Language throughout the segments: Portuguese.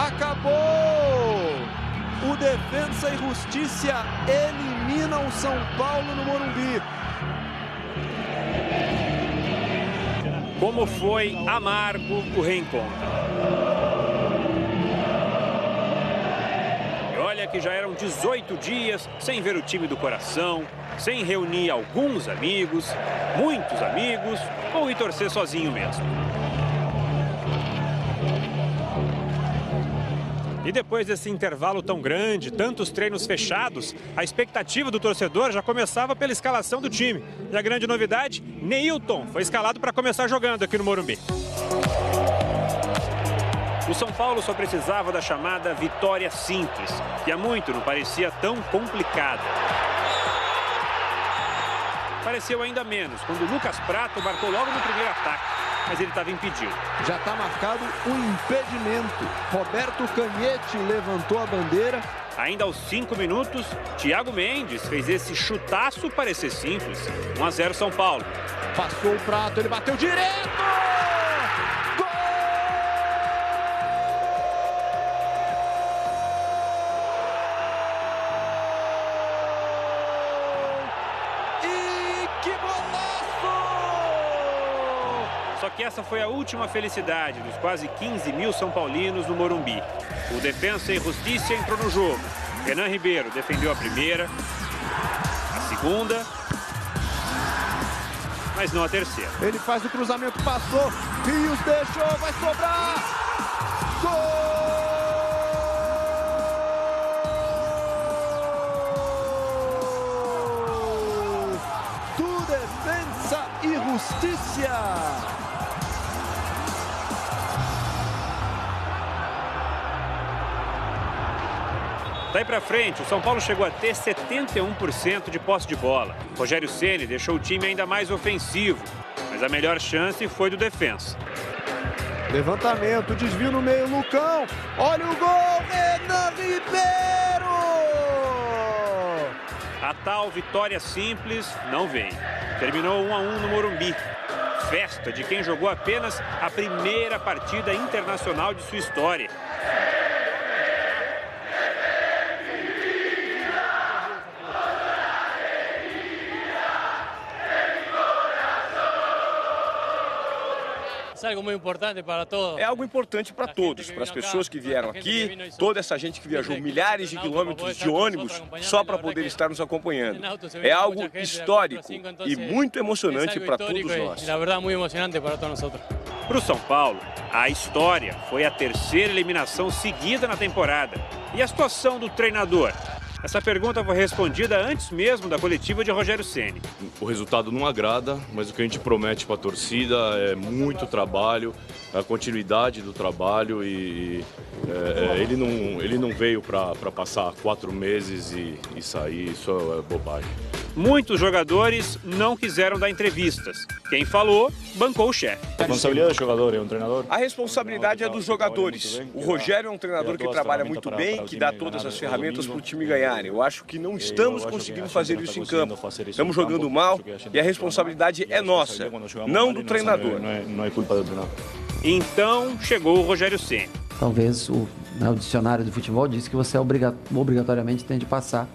Acabou! O Defensa e Justiça elimina o São Paulo no Morumbi. Como foi amargo o reencontro. E olha que já eram 18 dias sem ver o time do coração, sem reunir alguns amigos, muitos amigos, ou ir torcer sozinho mesmo. E depois desse intervalo tão grande, tantos treinos fechados, a expectativa do torcedor já começava pela escalação do time. E a grande novidade, Neilton foi escalado para começar jogando aqui no Morumbi. O São Paulo só precisava da chamada vitória simples, que há muito não parecia tão complicada. Pareceu ainda menos quando o Lucas Prato marcou logo no primeiro ataque. Mas ele estava impedido. Já está marcado um impedimento. Roberto Canhete levantou a bandeira. Ainda aos 5 minutos, Thiago Mendes fez esse chutaço parecer simples. 1-0 São Paulo. Passou o Prato, ele bateu direto! Gol! E que golaço! Só que essa foi a última felicidade dos quase 15 mil São Paulinos no Morumbi. O Defensa e Justiça entrou no jogo. Renan Ribeiro defendeu a primeira, a segunda, mas não a terceira. Ele faz o cruzamento, passou, Rios deixou, vai sobrar! Gol! Do Defensa e Justiça! Daí pra frente, o São Paulo chegou a ter 71% de posse de bola. Rogério Ceni deixou o time ainda mais ofensivo, mas a melhor chance foi do Defensa. Levantamento, desvio no meio, Lucão, olha o gol, Renan Ribeiro! A tal vitória simples não veio. Terminou 1-1 no Morumbi. Festa de quem jogou apenas a primeira partida internacional de sua história. É algo muito importante para todos. É algo importante para todos, para as pessoas que vieram aqui, toda essa gente que viajou milhares de quilômetros de ônibus só para poder estar nos acompanhando. É algo histórico e muito emocionante para todos nós. Na verdade, muito emocionante para todos nós. Para o São Paulo, a história foi a terceira eliminação seguida na temporada. E a situação do treinador? Essa pergunta foi respondida antes mesmo da coletiva de Rogério Ceni. O resultado não agrada, mas o que a gente promete para a torcida é muito trabalho, a continuidade do trabalho e ele não veio para passar 4 meses e sair, isso é bobagem. Muitos jogadores não quiseram dar entrevistas. Quem falou, bancou o chefe. A responsabilidade do jogador é um treinador? A responsabilidade é dos jogadores. O Rogério é um treinador que trabalha muito bem, que dá todas as ferramentas para o time ganhar. Eu acho que não estamos conseguindo fazer isso em campo. Estamos jogando mal e a responsabilidade é nossa, não do treinador. Não é culpa do treinador. Então chegou o Rogério Ceni. Talvez o dicionário do futebol diz que você obrigatoriamente tem de passar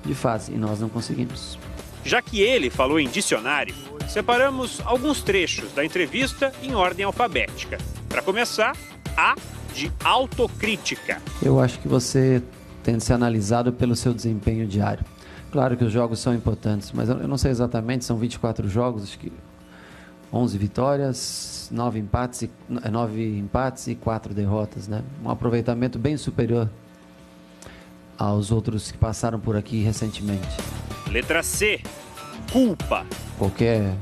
de fase e nós não conseguimos. Já que ele falou em dicionário, separamos alguns trechos da entrevista em ordem alfabética. Para começar, A de autocrítica. Eu acho que você tem de ser analisado pelo seu desempenho diário. Claro que os jogos são importantes, mas eu não sei exatamente, são 24 jogos, acho que 11 vitórias, 9 empates e 4 derrotas, né? Um aproveitamento bem superior aos outros que passaram por aqui recentemente. Letra C, culpa. Qualquer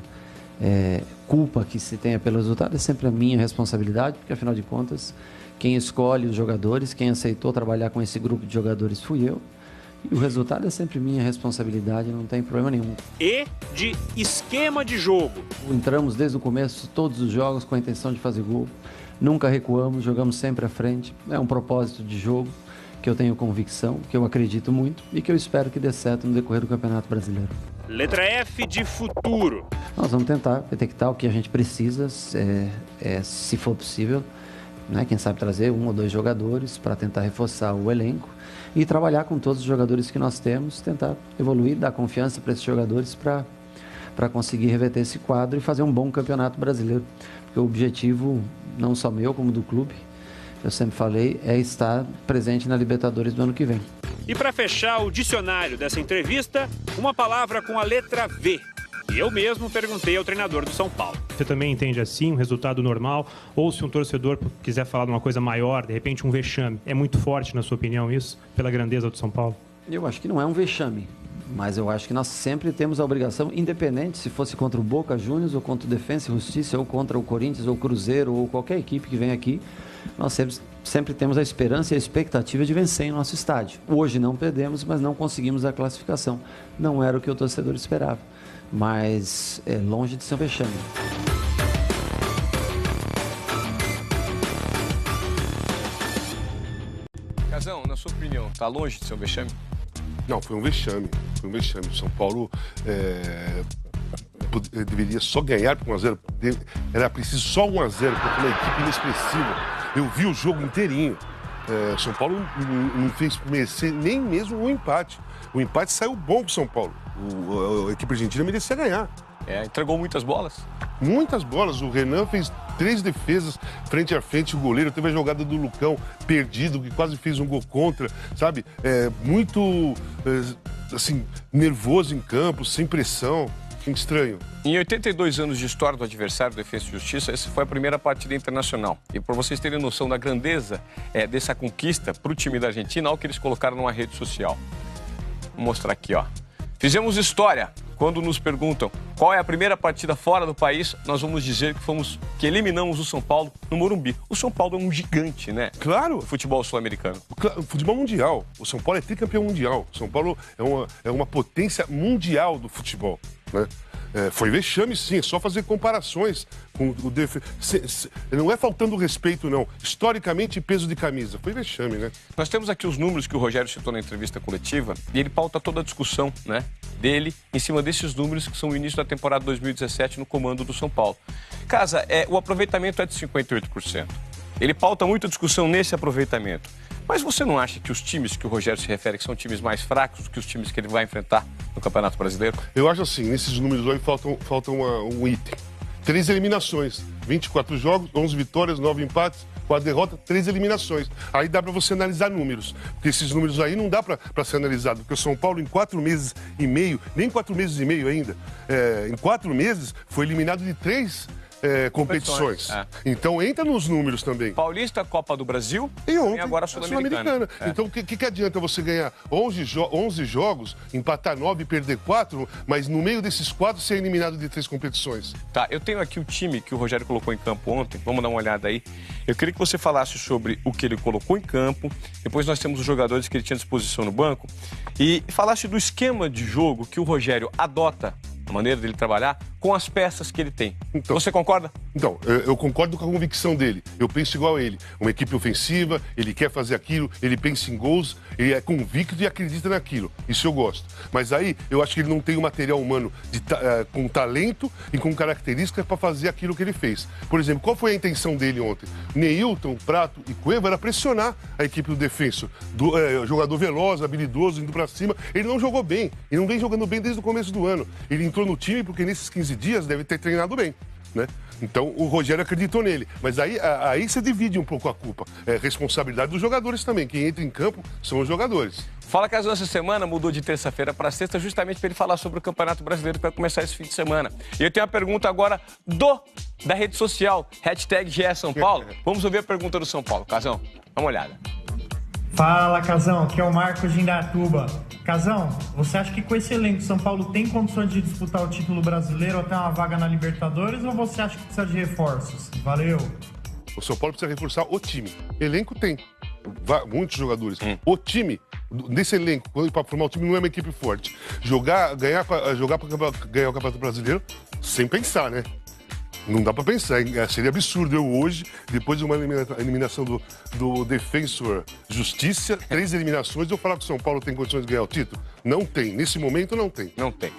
culpa que se tenha pelo resultado é sempre a minha responsabilidade, porque afinal de contas, quem escolhe os jogadores, quem aceitou trabalhar com esse grupo de jogadores fui eu. E o resultado é sempre minha responsabilidade, não tem problema nenhum. E de esquema de jogo. Entramos desde o começo, todos os jogos, com a intenção de fazer gol. Nunca recuamos, jogamos sempre à frente. É um propósito de jogo que eu tenho convicção, que eu acredito muito e que eu espero que dê certo no decorrer do Campeonato Brasileiro. Letra F de futuro. Nós vamos tentar detectar o que a gente precisa, se for possível, né? Quem sabe trazer 1 ou 2 jogadores para tentar reforçar o elenco e trabalhar com todos os jogadores que nós temos, tentar evoluir, dar confiança para esses jogadores para conseguir reverter esse quadro e fazer um bom campeonato brasileiro. Porque o objetivo, não só meu, como do clube, eu sempre falei, é estar presente na Libertadores do ano que vem. E para fechar o dicionário dessa entrevista, uma palavra com a letra V. E eu mesmo perguntei ao treinador do São Paulo. Você também entende assim, um resultado normal? Ou se um torcedor quiser falar de uma coisa maior, de repente um vexame, é muito forte, na sua opinião, isso? Pela grandeza do São Paulo? Eu acho que não é um vexame, mas eu acho que nós sempre temos a obrigação, independente se fosse contra o Boca Juniors, ou contra o Defensa e Justiça, ou contra o Corinthians, ou o Cruzeiro, ou qualquer equipe que vem aqui, nós sempre temos a esperança e a expectativa de vencer em nosso estádio. Hoje não perdemos, mas não conseguimos a classificação. Não era o que o torcedor esperava, mas é longe de ser um vexame. Casão, na sua opinião, está longe de ser um vexame? Não, foi um vexame. Foi um vexame. O São Paulo deveria só ganhar por 1-0. Era preciso só 1-0, porque uma equipe inexpressiva. Eu vi o jogo inteirinho. O São Paulo não fez merecer nem mesmo o empate. O empate saiu bom para o São Paulo. A equipe argentina merecia ganhar. Entregou muitas bolas? Muitas bolas. O Renan fez 3 defesas frente a frente. O goleiro teve a jogada do Lucão perdido, que quase fez um gol contra, sabe? Muito, assim, nervoso em campo, sem pressão. Estranho. Em 82 anos de história do adversário, Defensa e Justiça, essa foi a primeira partida internacional. E para vocês terem noção da grandeza dessa conquista para o time da Argentina, olha o que eles colocaram numa rede social. Vou mostrar aqui, ó. Fizemos história. Quando nos perguntam qual é a primeira partida fora do país, nós vamos dizer que eliminamos o São Paulo no Morumbi. O São Paulo é um gigante, né? Claro. O futebol sul-americano. O futebol mundial. O São Paulo é tricampeão mundial. O São Paulo é uma potência mundial do futebol, né? Foi vexame, sim, é só fazer comparações com o não é faltando respeito, não. Historicamente, peso de camisa. Foi vexame, né? Nós temos aqui os números que o Rogério citou na entrevista coletiva e ele pauta toda a discussão, né, dele em cima desses números que são o início da temporada 2017 no comando do São Paulo. Casa, o aproveitamento é de 58%. Ele pauta muita discussão nesse aproveitamento. Mas você não acha que os times que o Rogério se refere que são times mais fracos do que os times que ele vai enfrentar no Campeonato Brasileiro? Eu acho assim, nesses números aí falta um item. 3 eliminações, 24 jogos, 11 vitórias, 9 empates, 4 derrotas, 3 eliminações. Aí dá para você analisar números, porque esses números aí não dá para ser analisado, porque o São Paulo em 4 meses e meio, nem 4 meses e meio ainda, em 4 meses foi eliminado de 3 competições. Então entra nos números também. Paulista, Copa do Brasil e ontem, agora a Sul-Americana. Então o que adianta você ganhar 11 jogos, empatar 9 e perder 4, mas no meio desses 4 ser eliminado de 3 competições? Tá, eu tenho aqui o time que o Rogério colocou em campo ontem, vamos dar uma olhada aí. Eu queria que você falasse sobre o que ele colocou em campo, depois nós temos os jogadores que ele tinha à disposição no banco, e falasse do esquema de jogo que o Rogério adota, a maneira dele trabalhar, com as peças que ele tem. Então, você concorda? Então, eu concordo com a convicção dele. Eu penso igual a ele. Uma equipe ofensiva, ele quer fazer aquilo, ele pensa em gols, ele é convicto e acredita naquilo. Isso eu gosto. Mas aí, eu acho que ele não tem o material humano com talento e com características para fazer aquilo que ele fez. Por exemplo, qual foi a intenção dele ontem? Neilton, Prato e Cueva era pressionar a equipe do Defensor. Jogador veloz, habilidoso, indo para cima. Ele não jogou bem. Ele não vem jogando bem desde o começo do ano. Ele entrou no time porque nesses 15 dias deve ter treinado bem, né? Então o Rogério acreditou nele. Mas aí você divide um pouco a culpa. É responsabilidade dos jogadores também. Quem entra em campo são os jogadores. Fala Casão, essa semana mudou de terça-feira para sexta justamente para ele falar sobre o Campeonato Brasileiro que vai começar esse fim de semana. E eu tenho uma pergunta agora da rede social, #GE São Paulo. Vamos ouvir a pergunta do São Paulo. Casão, dá uma olhada. Fala, Casão, aqui é o Marcos de Indaiatuba. Casão, você acha que com esse elenco São Paulo tem condições de disputar o título brasileiro ou até uma vaga na Libertadores, ou você acha que precisa de reforços? Valeu! O São Paulo precisa reforçar o time. Elenco tem. Muitos jogadores. O time, nesse elenco, para formar o time, não é uma equipe forte. Ganhar para ganhar o Campeonato Brasileiro, sem pensar, né? Não dá para pensar, hein? Seria absurdo eu hoje, depois de uma eliminação do Defensor Justiça, 3 eliminações, eu falar que o São Paulo tem condições de ganhar o título? Não tem. Nesse momento, não tem. Não tem.